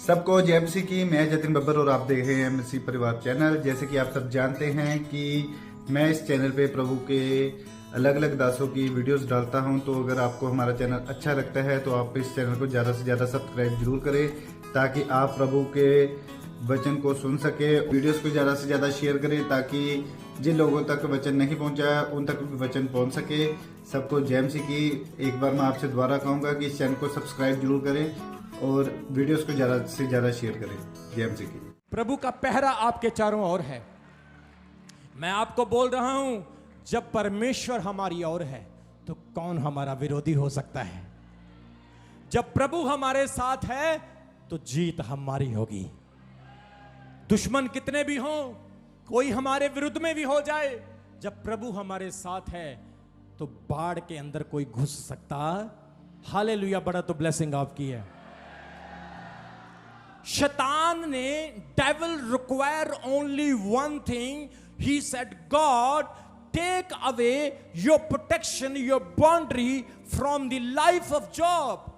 सबको जय मसीह की। मैं जतिन बब्बर और आप देख रहे हैं मसीह परिवार चैनल। जैसे कि आप सब जानते हैं कि मैं इस चैनल पे प्रभु के अलग अलग दासों की वीडियोस डालता हूं, तो अगर आपको हमारा चैनल अच्छा लगता है तो आप इस चैनल को ज़्यादा से ज़्यादा सब्सक्राइब जरूर करें, ताकि आप प्रभु के वचन को सुन सके। वीडियोस को ज़्यादा से ज़्यादा शेयर करें ताकि जिन लोगों तक वचन नहीं पहुंचा उन तक भी वचन पहुंच सके। सबको जय मसीह की। एक बार मैं आपसे दोबारा कहूँगा कि इस चैनल को सब्सक्राइब जरूर करें और वीडियोस को ज़्यादा से ज़्यादा शेयर करें। जय मसीह की। प्रभु का पहरा आपके चारों ओर है। मैं आपको बोल रहा हूं, जब परमेश्वर हमारी ओर है तो कौन हमारा विरोधी हो सकता है। जब प्रभु हमारे साथ है तो जीत हमारी होगी। दुश्मन कितने भी हों, कोई हमारे विरुद्ध में भी हो जाए, जब प्रभु हमारे साथ है तो बाढ़ के अंदर कोई घुस सकता। हालेलुया। बड़ा तो ब्लेसिंग आपकी है। शैतान ने, devil require only one thing, he said God take away your protection, your boundary from the life of Job.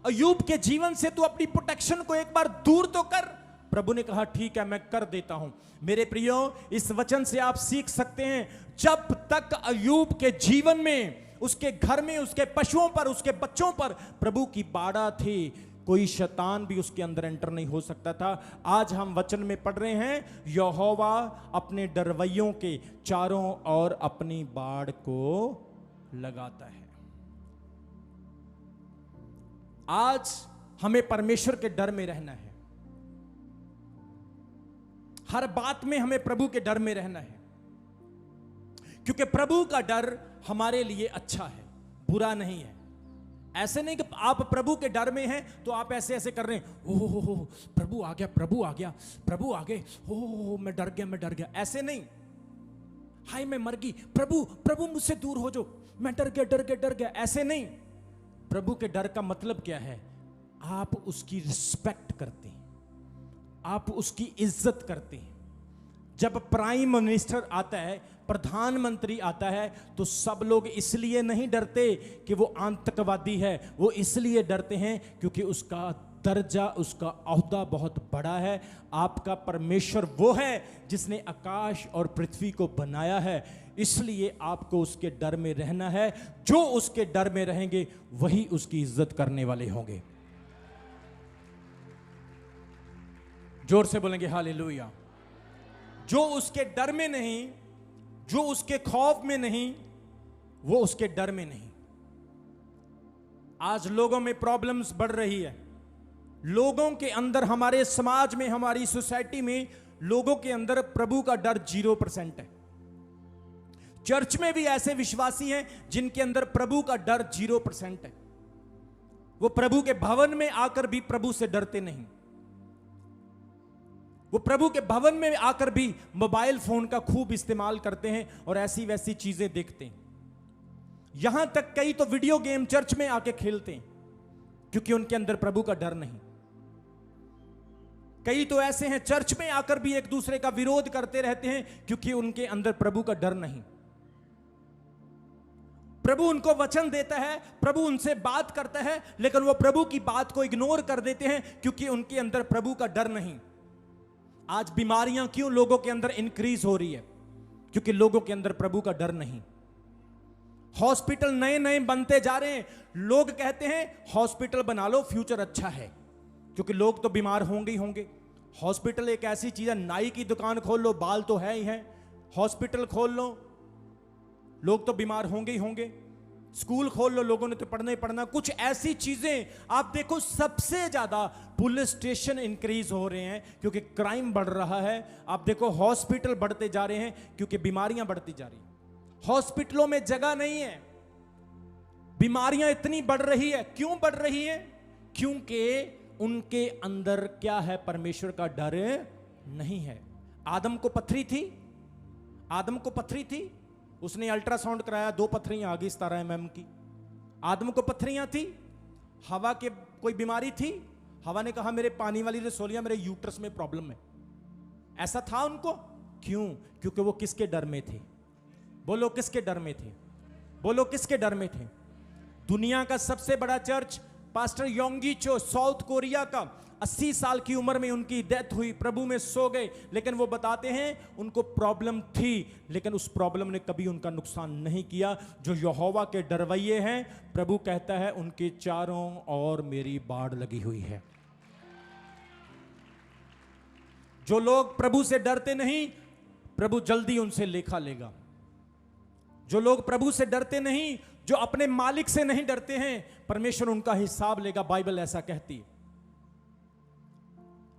अय्यूब के जीवन से तू अपनी प्रोटेक्शन को एक बार दूर तो कर। प्रभु ने कहा ठीक है, मैं कर देता हूं। मेरे प्रियो, इस वचन से आप सीख सकते हैं, जब तक अय्यूब के जीवन में, उसके घर में, उसके पशुओं पर, उसके बच्चों पर प्रभु की बाड़ा थी, कोई शैतान भी उसके अंदर एंटर नहीं हो सकता था। आज हम वचन में पढ़ रहे हैं, यहोवा अपने डरवैयों के चारों ओर अपनी बाड़ को लगाता है। आज हमें परमेश्वर के डर में रहना है। हर बात में हमें प्रभु के डर में रहना है, क्योंकि प्रभु का डर हमारे लिए अच्छा है, बुरा नहीं है। ऐसे नहीं कि आप प्रभु के डर में हैं तो आप ऐसे ऐसे कर रहे हैं, ओह प्रभु आ गया, प्रभु आ गया, प्रभु आ गए, ओह मैं डर गया, मैं डर गया। ऐसे नहीं, हाय मैं मर गई, प्रभु प्रभु मुझसे दूर हो जाओ, मैं डर गया, डर गया, डर गया। ऐसे नहीं। प्रभु के डर का मतलब क्या है? आप उसकी रिस्पेक्ट करते हैं, आप उसकी इज्जत करते हैं। जब प्राइम मिनिस्टर आता है, प्रधानमंत्री आता है, तो सब लोग इसलिए नहीं डरते कि वो आतंकवादी है, वो इसलिए डरते हैं क्योंकि उसका दर्जा, उसका ओहदा बहुत बड़ा है। आपका परमेश्वर वो है जिसने आकाश और पृथ्वी को बनाया है, इसलिए आपको उसके डर में रहना है। जो उसके डर में रहेंगे वही उसकी इज्जत करने वाले होंगे। जोर से बोलेंगे हालेलुया। जो उसके डर में नहीं, जो उसके खौफ में नहीं, वो उसके डर में नहीं। आज लोगों में प्रॉब्लम्स बढ़ रही है। लोगों के अंदर, हमारे समाज में, हमारी सोसाइटी में लोगों के अंदर प्रभु का डर 0% है। चर्च में भी ऐसे विश्वासी हैं जिनके अंदर प्रभु का डर 0% है। वो प्रभु के भवन में आकर भी प्रभु से डरते नहीं। वो प्रभु के भवन में आकर भी मोबाइल फोन का खूब इस्तेमाल करते हैं और ऐसी वैसी चीजें देखते हैं। यहां तक कई तो वीडियो गेम चर्च में आके खेलते हैं क्योंकि उनके अंदर प्रभु का डर नहीं। कई तो ऐसे हैं, चर्च में आकर भी एक दूसरे का विरोध करते रहते हैं क्योंकि उनके अंदर प्रभु का डर नहीं। प्रभु उनको वचन देता है, प्रभु उनसे बात करता है, लेकिन वो प्रभु की बात को इग्नोर कर देते हैं क्योंकि उनके अंदर प्रभु का डर नहीं। आज बीमारियां क्यों लोगों के अंदर इंक्रीज हो रही है? क्योंकि लोगों के अंदर प्रभु का डर नहीं। हॉस्पिटल नए नए बनते जा रहे हैं। लोग कहते हैं हॉस्पिटल बना लो, फ्यूचर अच्छा है, क्योंकि लोग तो बीमार होंगे ही होंगे। हॉस्पिटल एक ऐसी चीज है, नाई की दुकान खोल लो, बाल तो है ही है। हॉस्पिटल खोल लो, लोग तो बीमार होंगे ही होंगे। स्कूल खोल लो, लोगों ने तो पढ़ना ही पढ़ना। कुछ ऐसी चीजें आप देखो, सबसे ज्यादा पुलिस स्टेशन इंक्रीज हो रहे हैं क्योंकि क्राइम बढ़ रहा है। आप देखो हॉस्पिटल बढ़ते जा रहे हैं क्योंकि बीमारियां बढ़ती जा रही हैं। हॉस्पिटलों में जगह नहीं है, बीमारियां इतनी बढ़ रही है। क्यों बढ़ रही है? क्योंकि उनके अंदर क्या है? परमेश्वर का डर नहीं है। आदम को पथरी थी, आदम को पथरी थी, उसने अल्ट्रासाउंड कराया, 2 पथरियां आ गई 17 mm की। आदम को पथरियां थी। हवा के कोई बीमारी थी, हवा ने कहा मेरे पानी वाली रसोलियां, मेरे यूट्रस में प्रॉब्लम है। ऐसा था उनको। क्यों? क्योंकि वो किसके डर में थे? बोलो किसके डर में थे? बोलो किसके डर में थे? दुनिया का सबसे बड़ा चर्च पास्टर योंगी चो, साउथ कोरिया का 80 साल की उम्र में उनकी डेथ हुई, प्रभु में सो गए, लेकिन वो बताते हैं उनको प्रॉब्लम थी, लेकिन उस प्रॉब्लम ने कभी उनका नुकसान नहीं किया। जो यहोवा के डरवैये हैं, प्रभु कहता है उनके चारों ओर मेरी बाड़ लगी हुई है। जो लोग प्रभु से डरते नहीं, प्रभु जल्दी उनसे लेखा लेगा। जो लोग प्रभु से डरते नहीं, जो अपने मालिक से नहीं डरते हैं, परमेश्वर उनका हिसाब लेगा। बाइबल ऐसा कहती है।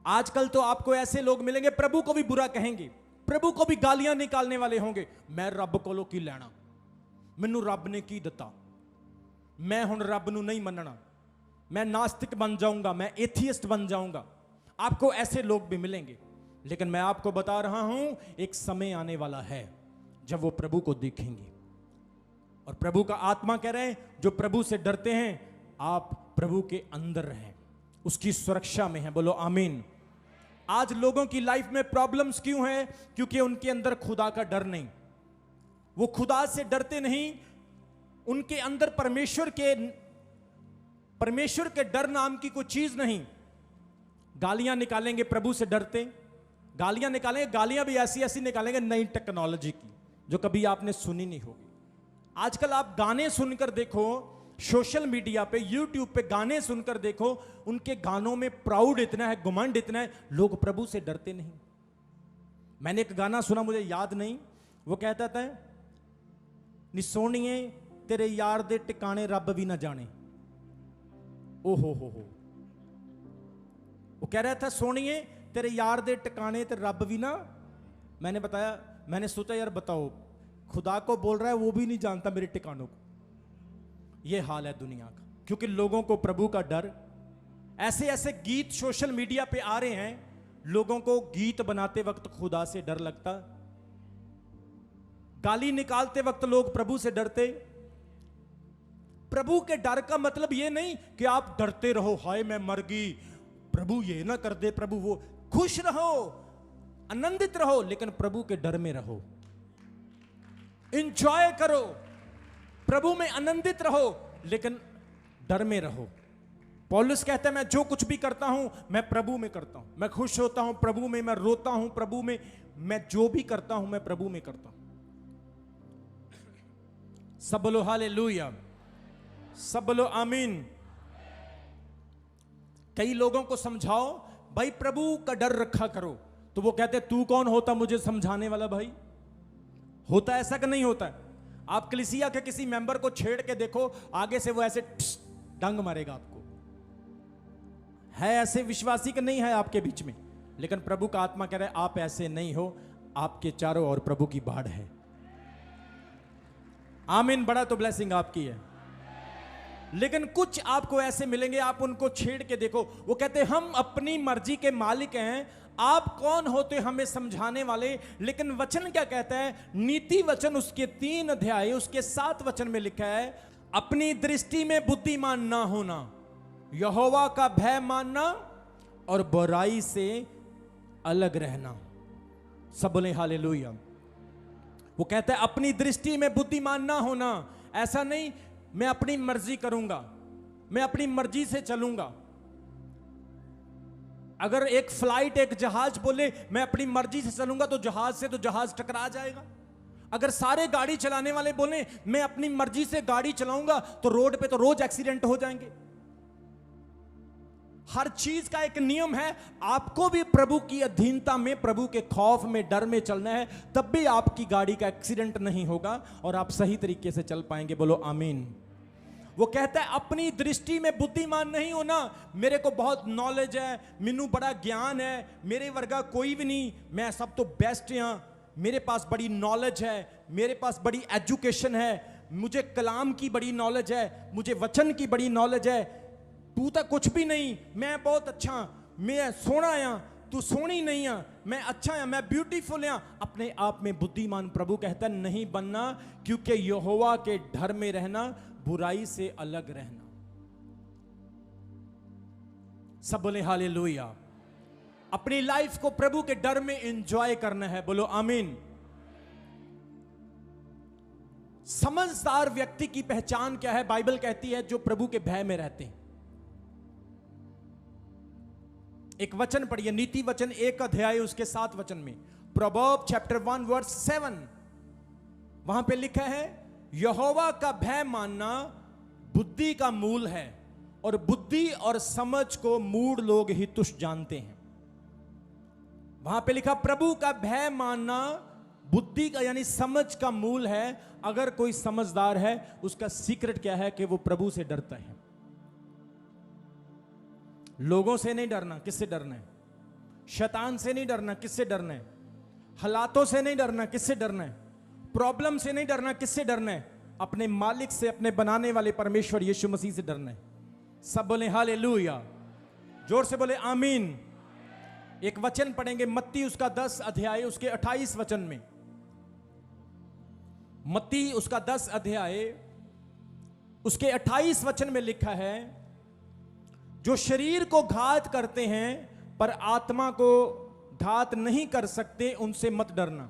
आजकल तो आपको ऐसे लोग मिलेंगे, प्रभु को भी बुरा कहेंगे, प्रभु को भी गालियां निकालने वाले होंगे। मैं रब कोलों की लेना, मैनू रब ने की दिता, मैं हुण रब नू नहीं मनना, मैं नास्तिक बन जाऊंगा, मैं एथियस्ट बन जाऊंगा। आपको ऐसे लोग भी मिलेंगे, लेकिन मैं आपको बता रहा हूं, एक समय आने वाला है जब वो प्रभु को देखेंगे। और प्रभु का आत्मा कह रहे हैं, जो प्रभु से डरते हैं, आप प्रभु के अंदर रहें, उसकी सुरक्षा में है। बोलो आमीन। आज लोगों की लाइफ में प्रॉब्लम्स क्यों है? क्योंकि उनके अंदर खुदा का डर नहीं, वो खुदा से डरते नहीं, उनके अंदर परमेश्वर के डर नाम की कोई चीज नहीं। गालियां निकालेंगे प्रभु से डरते, गालियां निकालेंगे, गालियां भी ऐसी ऐसी निकालेंगे नई टेक्नोलॉजी की, जो कभी आपने सुनी नहीं होगी। आजकल आप गाने सुनकर देखो, सोशल मीडिया पे, यूट्यूब पे गाने सुनकर देखो, उनके गानों में प्राउड इतना है, घमंड इतना है, लोग प्रभु से डरते नहीं। मैंने एक गाना सुना, मुझे याद नहीं, वो कहता था, नी सोनिए तेरे यार दे टिकाने रब भी ना जाने। ओ हो, वो कह रहा था, सोनिए तेरे यार दे टिकाने ते रब भी ना। मैंने सोचा यार बताओ, खुदा को बोल रहा है, वो भी नहीं जानता मेरे ठिकानों को। ये हाल है दुनिया का, क्योंकि लोगों को प्रभु का डर। ऐसे ऐसे गीत सोशल मीडिया पे आ रहे हैं, लोगों को गीत बनाते वक्त खुदा से डर लगता, गाली निकालते वक्त लोग प्रभु से डरते। प्रभु के डर का मतलब ये नहीं कि आप डरते रहो, हाय मैं मर गई, प्रभु ये ना कर दे, प्रभु वो। खुश रहो, आनंदित रहो, लेकिन प्रभु के डर में रहो, इंजॉय करो, प्रभु में आनंदित रहो, लेकिन डर में रहो। पौलुस कहता है, मैं जो कुछ भी करता हूं, मैं प्रभु में करता हूं। मैं खुश होता हूं प्रभु में, मैं रोता हूं प्रभु में, मैं जो भी करता हूं मैं प्रभु में करता हूं। सब बोलो हालेलुया, सब बोलो आमीन। कई लोगों को समझाओ, भाई प्रभु का डर रखा करो, तो वो कहते तू कौन होता मुझे समझाने वाला? भाई होता ऐसा कि नहीं होता है? आप कलीसिया के किसी मेंबर को छेड़ के देखो, आगे से वो ऐसे डंग मारेगा आपको। है ऐसे विश्वासी कि नहीं है आपके बीच में? लेकिन प्रभु का आत्मा कह रहा है आप ऐसे नहीं हो, आपके चारों ओर प्रभु की बाढ़ है। आमीन। बड़ा तो ब्लेसिंग आपकी है। लेकिन कुछ आपको ऐसे मिलेंगे, आप उनको छेड़ के देखो, वो कहते हैं हम अपनी मर्जी के मालिक हैं, आप कौन होते हमें समझाने वाले? लेकिन वचन क्या कहता है? नीति वचन उसके 3 अध्याय उसके 7 वचन में लिखा है, अपनी दृष्टि में बुद्धिमान ना होना, यहोवा का भय मानना और बुराई से अलग रहना। सब बोले हालेलुया। वो कहता है अपनी दृष्टि में बुद्धिमान ना होना, ऐसा नहीं मैं अपनी मर्जी करूंगा, मैं अपनी मर्जी से चलूंगा। अगर एक फ्लाइट, एक जहाज बोले मैं अपनी मर्जी से चलूंगा, तो जहाज से तो जहाज टकरा जाएगा। अगर सारे गाड़ी चलाने वाले बोले मैं अपनी मर्जी से गाड़ी चलाऊंगा, तो रोड पे तो रोज एक्सीडेंट हो जाएंगे। हर चीज का एक नियम है। आपको भी प्रभु की अधीनता में, प्रभु के खौफ में, डर में चलना है, तब भी आपकी गाड़ी का एक्सीडेंट नहीं होगा और आप सही तरीके से चल पाएंगे। बोलो आमीन। वो कहता है अपनी दृष्टि में बुद्धिमान नहीं होना। मेरे को बहुत नॉलेज है, मैनू बड़ा ज्ञान है, मेरे वर्गा कोई भी नहीं, मैं सब तो बेस्ट हां, मेरे पास बड़ी नॉलेज है, मेरे पास बड़ी एजुकेशन है, मुझे कलाम की बड़ी नॉलेज है, मुझे वचन की बड़ी नॉलेज है। तू तो कुछ भी नहीं, मैं बहुत अच्छा, मैं सोना आ, तू सोनी नहीं आ, मैं अच्छा है, मैं ब्यूटीफुल आ। अपने आप में बुद्धिमान प्रभु कहता है नहीं बनना, क्योंकि यहोवा के डर में रहना, बुराई से अलग रहना। सब बोले हालेलुया। अपनी लाइफ को प्रभु के डर में एंजॉय करना है। बोलो आमीन। समझदार व्यक्ति की पहचान क्या है? बाइबल कहती है जो प्रभु के भय में रहते हैं। एक वचन पढ़िए, नीति वचन 1 अध्याय उसके 7 वचन में, प्रोवर्ब चैप्टर 1 वर्स 7, वहां पे लिखा है यहोवा का भय मानना बुद्धि का मूल है और बुद्धि और समझ को मूढ़ लोग ही तुच्छ जानते हैं। वहां पे लिखा प्रभु का भय मानना बुद्धि का यानी समझ का मूल है। अगर कोई समझदार है उसका सीक्रेट क्या है कि वो प्रभु से डरता है। लोगों से नहीं डरना, किससे डरना है? शैतान से नहीं डरना, किससे डरना है? हालातों से नहीं डरना, किससे डरना है? प्रॉब्लम से नहीं डरना, किससे डरना है? अपने मालिक से, अपने बनाने वाले परमेश्वर यीशु मसीह से डरना है। सब बोले हालेलुया, जोर से बोले आमीन। एक वचन पढ़ेंगे मत्ती उसका 10 अध्याय उसके 28 वचन में। मत्ती उसका 10 अध्याय उसके 28 वचन में लिखा है जो शरीर को घात करते हैं पर आत्मा को घात नहीं कर सकते उनसे मत डरना,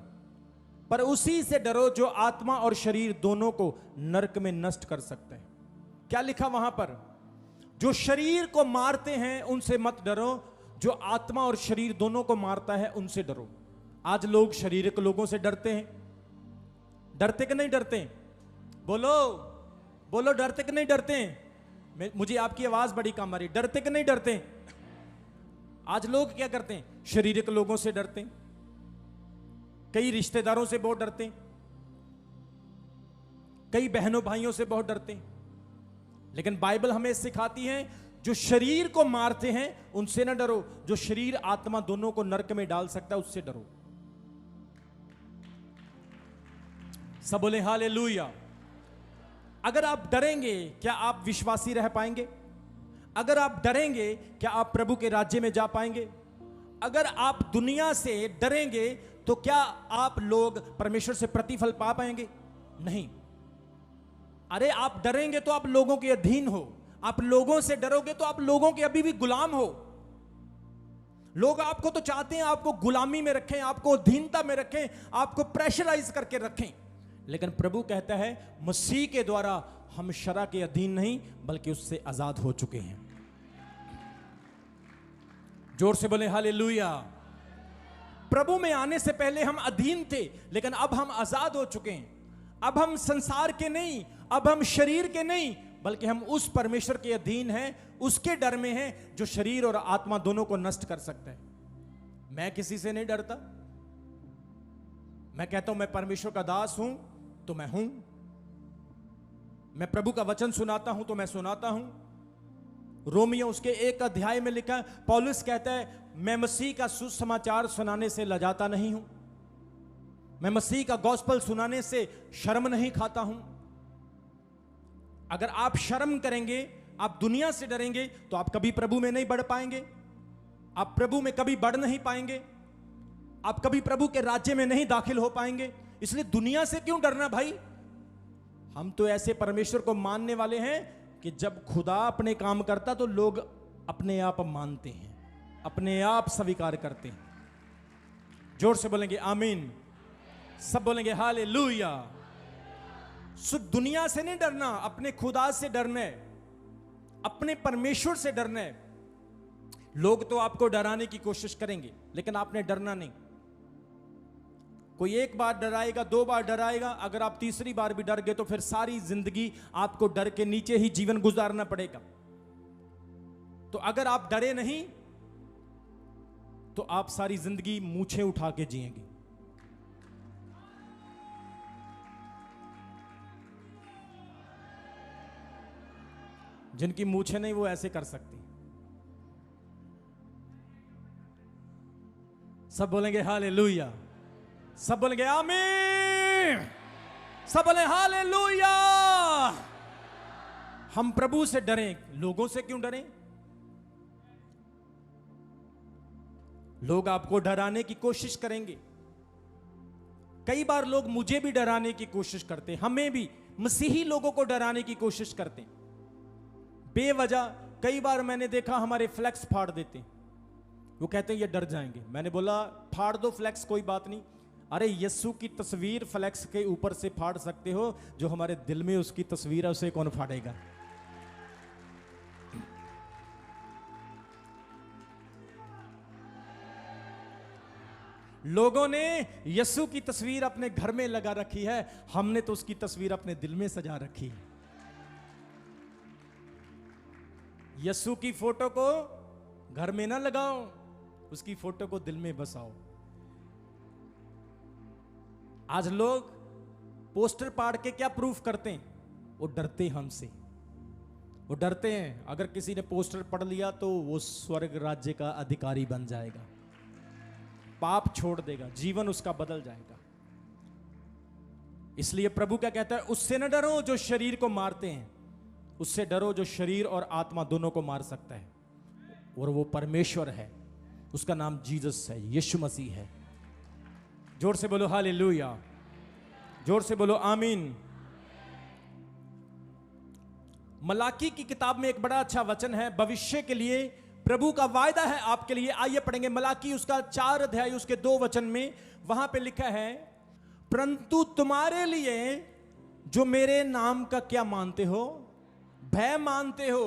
पर उसी से डरो जो आत्मा और शरीर दोनों को नरक में नष्ट कर सकता है। क्या लिखा वहां पर? जो शरीर को मारते हैं उनसे मत डरो, जो आत्मा और शरीर दोनों को मारता है उनसे डरो। आज लोग शारीरिक लोगों से डरते हैं। डरते कि नहीं डरते? बोलो बोलो, डरते कि नहीं डरते? मुझे आपकी आवाज बड़ी कम आ रही। डरते कि नहीं डरते? आज लोग क्या करते हैं? शारीरिक लोगों से डरते हैं, कई रिश्तेदारों से बहुत डरते हैं, कई बहनों भाइयों से बहुत डरते हैं। लेकिन बाइबल हमें सिखाती है जो शरीर को मारते हैं उनसे ना डरो, जो शरीर आत्मा दोनों को नरक में डाल सकता है उससे डरो। सब बोले हालेलुया। अगर आप डरेंगे क्या आप विश्वासी रह पाएंगे? अगर आप डरेंगे क्या आप प्रभु के राज्य में जा पाएंगे? अगर आप दुनिया से डरेंगे तो क्या आप लोग परमेश्वर से प्रतिफल पा पाएंगे? नहीं। अरे आप डरेंगे तो आप लोगों के अधीन हो, आप लोगों से डरोगे तो आप लोगों के अभी भी गुलाम हो। लोग आपको तो चाहते हैं आपको गुलामी में रखें, आपको अधीनता में रखें, आपको प्रेशराइज करके रखें। लेकिन प्रभु कहता है मसीह के द्वारा हम शरा के अधीन नहीं बल्कि उससे आजाद हो चुके हैं। जोर से बोले हालेलुया। प्रभु में आने से पहले हम अधीन थे लेकिन अब हम आजाद हो चुके हैं। अब हम संसार के नहीं, अब हम शरीर के नहीं बल्कि हम उस परमेश्वर के अधीन हैं, उसके डर में हैं जो शरीर और आत्मा दोनों को नष्ट कर सकता है। मैं किसी से नहीं डरता। मैं कहता हूं मैं परमेश्वर का दास हूं तो मैं हूं, मैं प्रभु का वचन सुनाता हूं तो मैं सुनाता हूं। रोमियो उसके 1 अध्याय में लिखा है, पौलुस कहता है मैं मसीह का सुसमाचार सुनाने से लजाता नहीं हूं, मैं मसीह का गॉस्पेल सुनाने से शर्म नहीं खाता हूं। अगर आप शर्म करेंगे, आप दुनिया से डरेंगे तो आप कभी प्रभु में नहीं बढ़ पाएंगे, आप प्रभु में कभी बढ़ नहीं पाएंगे, आप कभी प्रभु के राज्य में नहीं दाखिल हो पाएंगे। इसलिए दुनिया से क्यों डरना भाई? हम तो ऐसे परमेश्वर को मानने वाले हैं कि जब खुदा अपने काम करता तो लोग अपने आप मानते हैं, अपने आप स्वीकार करते हैं। जोर से बोलेंगे आमीन, सब बोलेंगे हालेलुया। सो दुनिया से नहीं डरना, अपने खुदा से डरना है, अपने परमेश्वर से डरना है। लोग तो आपको डराने की कोशिश करेंगे लेकिन आपने डरना नहीं। कोई एक बार डराएगा, 2 बार डराएगा, अगर आप तीसरी बार भी डर गए तो फिर सारी जिंदगी आपको डर के नीचे ही जीवन गुजारना पड़ेगा। तो अगर आप डरे नहीं तो आप सारी जिंदगी मूछें उठा के जिएंगे। जिनकी मूछें नहीं वो ऐसे कर सकती। सब बोलेंगे हालेलुया, सब बोलेंगे आमीन, सब बोले हालेलुया। हम प्रभु से डरें, लोगों से क्यों डरें? लोग आपको डराने की कोशिश करेंगे। कई बार लोग मुझे भी डराने की कोशिश करते हैं, हमें भी मसीही लोगों को डराने की कोशिश करते हैं बेवजह। कई बार मैंने देखा हमारे फ्लैक्स फाड़ देते हैं, वो कहते हैं ये डर जाएंगे। मैंने बोला फाड़ दो फ्लैक्स, कोई बात नहीं। अरे यीशु की तस्वीर फ्लैक्स के ऊपर से फाड़ सकते हो, जो हमारे दिल में उसकी तस्वीर है उसे कौन फाड़ेगा? लोगों ने यीशु की तस्वीर अपने घर में लगा रखी है, हमने तो उसकी तस्वीर अपने दिल में सजा रखी है। यीशु की फोटो को घर में ना लगाओ, उसकी फोटो को दिल में बसाओ। आज लोग पोस्टर पाड़ के क्या प्रूफ करते हैं? वो डरते हमसे, वो डरते हैं अगर किसी ने पोस्टर पढ़ लिया तो वो स्वर्ग राज्य का अधिकारी बन जाएगा, पाप छोड़ देगा, जीवन उसका बदल जाएगा। इसलिए प्रभु क्या कहता है? उससे न डरो जो शरीर को मारते हैं, उससे डरो जो शरीर और आत्मा दोनों को मार सकता है, और वो परमेश्वर है, उसका नाम जीसस है, यीशु मसीह है। जोर से बोलो हालेलुया, जोर से बोलो आमीन। मलाकी की किताब में एक बड़ा अच्छा वचन है, भविष्य के लिए प्रभु का वायदा है आपके लिए। आइए पढ़ेंगे मलाकी उसका 4 अध्याय उसके 2 वचन में। वहां पे लिखा है, परंतु तुम्हारे लिए जो मेरे नाम का क्या मानते हो? भय मानते हो,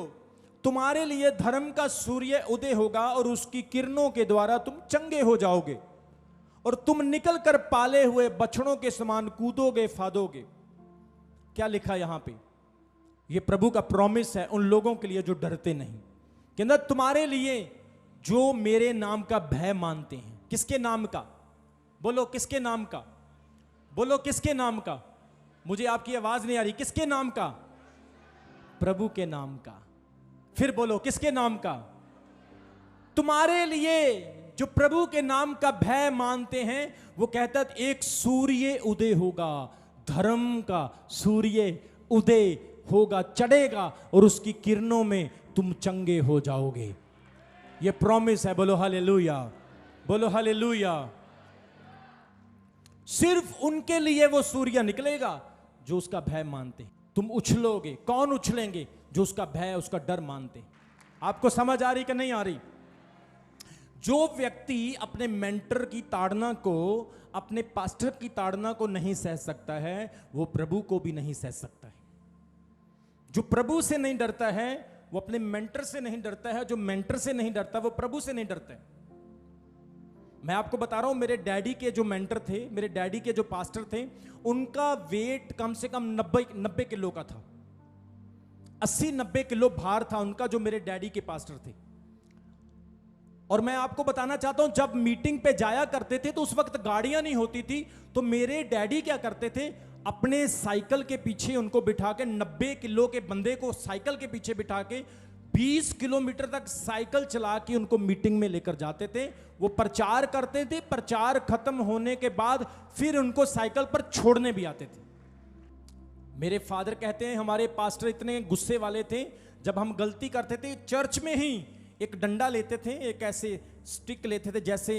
तुम्हारे लिए धर्म का सूर्य उदय होगा और उसकी किरणों के द्वारा तुम चंगे हो जाओगे, और तुम निकल कर पाले हुए बछड़ों के समान कूदोगे फादोगे। क्या लिखा यहां पे? ये प्रभु का प्रॉमिस है उन लोगों के लिए जो डरते नहीं। कहना तुम्हारे लिए जो मेरे नाम का भय मानते हैं। किसके नाम का? बोलो किसके नाम का? बोलो किसके नाम का? मुझे आपकी आवाज नहीं आ रही। किसके नाम का? प्रभु के नाम का। फिर बोलो किसके नाम का? तुम्हारे लिए जो प्रभु के नाम का भय मानते हैं, वो कहता है एक सूर्य उदय होगा, धर्म का सूर्य उदय होगा, चढ़ेगा, और उसकी किरणों में तुम चंगे हो जाओगे। ये प्रॉमिस है। बोलो हालेलुया, बोलो हालेलुया। सिर्फ उनके लिए वो सूर्य निकलेगा जो उसका भय मानते। तुम उछलोगे। कौन उछलेंगे? जो उसका भय, उसका डर मानते। आपको समझ आ रही कि नहीं आ रही? जो व्यक्ति अपने मेंटर की ताड़ना को, अपने पास्टर की ताड़ना को नहीं सह सकता है, वो प्रभु को भी नहीं सह सकता है। जो प्रभु से नहीं डरता है वो अपने मेंटर से नहीं डरता है, जो मेंटर से नहीं डरता वो प्रभु से नहीं डरता है। मैं आपको बता रहा हूं, मेरे डैडी के जो मेंटर थे, मेरे डैडी के जो पास्टर थे, उनका वेट कम से कम 90 किलो का था। 80-90 किलो भार था उनका, जो मेरे डैडी के पास्टर थे। और मैं आपको बताना चाहता हूं, जब मीटिंग पे जाया करते थे तो उस वक्त गाड़ियां नहीं होती थी, तो मेरे डैडी क्या करते थे, अपने साइकिल के पीछे उनको बिठा के, 90 किलो के बंदे को साइकिल के पीछे बिठा के 20 किलोमीटर तक साइकिल चला के उनको मीटिंग में लेकर जाते थे। वो प्रचार करते थे, प्रचार खत्म होने के बाद फिर उनको साइकिल पर छोड़ने भी आते थे। मेरे फादर कहते हैं हमारे पास्टर इतने गुस्से वाले थे, जब हम गलती करते थे चर्च में ही एक डंडा लेते थे, एक ऐसे स्टिक लेते थे, जैसे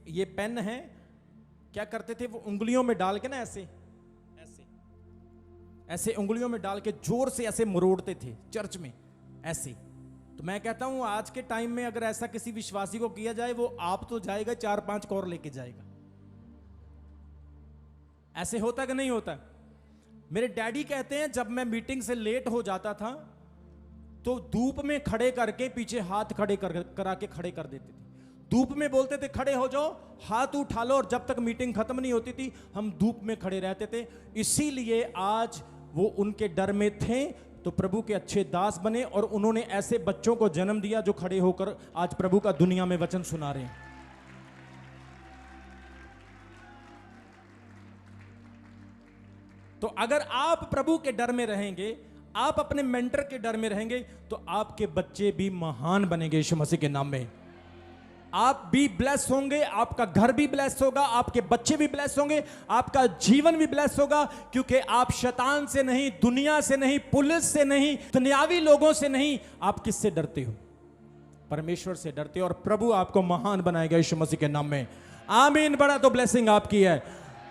ये पेन है, क्या करते थे वो उंगलियों में डाल के ना ऐसे ऐसे उंगलियों में डाल के जोर से ऐसे मरोड़ते थे चर्च में ऐसे। तो मैं कहता हूं आज के टाइम में अगर ऐसा किसी विश्वासी को किया जाए, वो आप तो जाएगा 4-5 और लेके जाएगा। ऐसे होता कि नहीं होता? मेरे डैडी कहते हैं जब मैं मीटिंग से लेट हो जाता था तो धूप में खड़े करके पीछे हाथ खड़े करा के खड़े कर देते थे। धूप में बोलते थे खड़े हो जाओ, हाथ उठा लो, और जब तक मीटिंग खत्म नहीं होती थी हम धूप में खड़े रहते थे। इसीलिए आज वो उनके डर में थे तो प्रभु के अच्छे दास बने, और उन्होंने ऐसे बच्चों को जन्म दिया जो खड़े होकर आज प्रभु का दुनिया में वचन सुना रहे हैं। तो अगर आप प्रभु के डर में रहेंगे, आप अपने मेंटर के डर में रहेंगे, तो आपके बच्चे भी महान बनेंगे यीशु मसीह के नाम में। आप भी ब्लेस होंगे, आपका घर भी ब्लेस होगा, आपके बच्चे भी ब्लेस होंगे, आपका जीवन भी ब्लेस होगा, क्योंकि आप शैतान से नहीं, दुनिया से नहीं, पुलिस से नहीं, दुनियावी लोगों से नहीं, आप किससे डरते हो? परमेश्वर से डरते हो, और प्रभु आपको महान बनाएगा यीशु मसीह के नाम में। आमीन। बड़ा तो ब्लेसिंग आपकी है,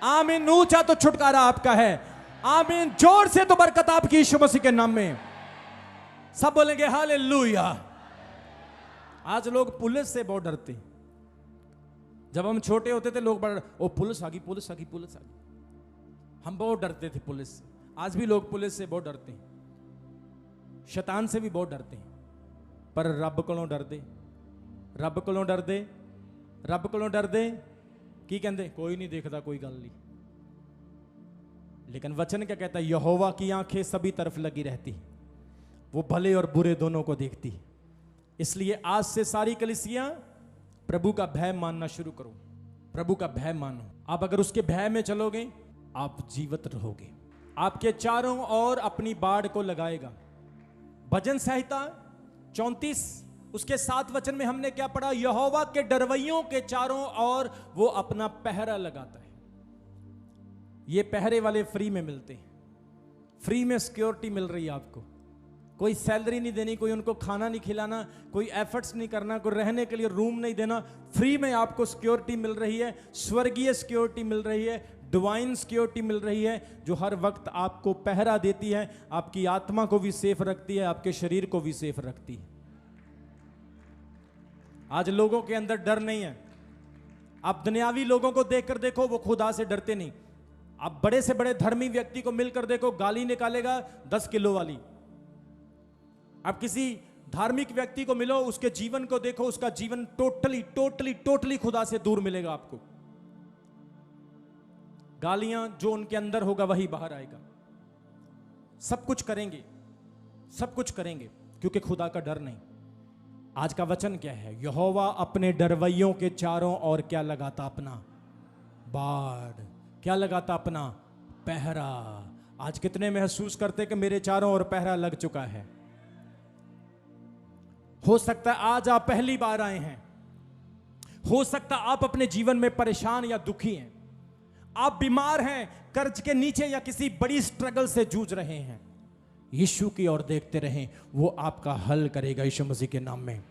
आमीन। ऊंचा तो छुटकारा आपका है, आमीन। जोर से तो बरकत आपकी यीशु मसीह के नाम में। सब बोलेंगे हालेलुया। आज लोग पुलिस से बहुत डरते। जब हम छोटे होते थे लोग बड़ा, ओ पुलिस आ गई, पुलिस आ गई, पुलिस आ गई। हम बहुत डरते थे पुलिस से। आज भी लोग पुलिस से बहुत डरते हैं, शैतान से भी बहुत डरते हैं, पर रब कोलों डर दे, रब कोलों डर दे, रब कोलों डर दे। की कहते कोई नहीं देखता, कोई गल नहीं। लेकिन वचन क्या कहता है? यहोवा की आंखें सभी तरफ लगी रहती, वो भले और बुरे दोनों को देखती। इसलिए आज से सारी कलीसियां प्रभु का भय मानना शुरू करो, प्रभु का भय मानो। आप अगर उसके भय में चलोगे आप जीवित रहोगे। आपके चारों ओर अपनी बाड़ को लगाएगा। भजन संहिता 34 उसके 7 वचन में हमने क्या पढ़ा? यहोवा के डरवैयों के चारों ओर वो अपना पहरा लगाता है। ये पहरे वाले फ्री में मिलते हैं, फ्री में सिक्योरिटी मिल रही है आपको। कोई सैलरी नहीं देनी, कोई उनको खाना नहीं खिलाना, कोई एफर्ट्स नहीं करना, कोई रहने के लिए रूम नहीं देना। फ्री में आपको सिक्योरिटी मिल रही है, स्वर्गीय सिक्योरिटी मिल रही है, डिवाइन सिक्योरिटी मिल रही है, जो हर वक्त आपको पहरा देती है, आपकी आत्मा को भी सेफ रखती है, आपके शरीर को भी सेफ रखती है। आज लोगों के अंदर डर नहीं है। आप दुनियावी लोगों को देखकर देखो, वो खुदा से डरते नहीं। आप बड़े से बड़े धर्मी व्यक्ति को मिलकर देखो, गाली निकालेगा 10 किलो वाली। आप किसी धार्मिक व्यक्ति को मिलो, उसके जीवन को देखो, उसका जीवन टोटली खुदा से दूर मिलेगा आपको। गालियां जो उनके अंदर होगा वही बाहर आएगा। सब कुछ करेंगे, सब कुछ करेंगे, क्योंकि खुदा का डर नहीं। आज का वचन क्या है? यहोवा अपने डरवैयों के चारों ओर क्या लगाता? अपना बाड़। क्या लगाता? अपना पहरा। आज कितने महसूस करते कि मेरे चारों ओर पहरा लग चुका है? हो सकता है आज आप पहली बार आए हैं, हो सकता है आप अपने जीवन में परेशान या दुखी हैं, आप बीमार हैं, कर्ज के नीचे या किसी बड़ी स्ट्रगल से जूझ रहे हैं। यीशु की ओर देखते रहें, वो आपका हल करेगा यीशु मसीह के नाम में।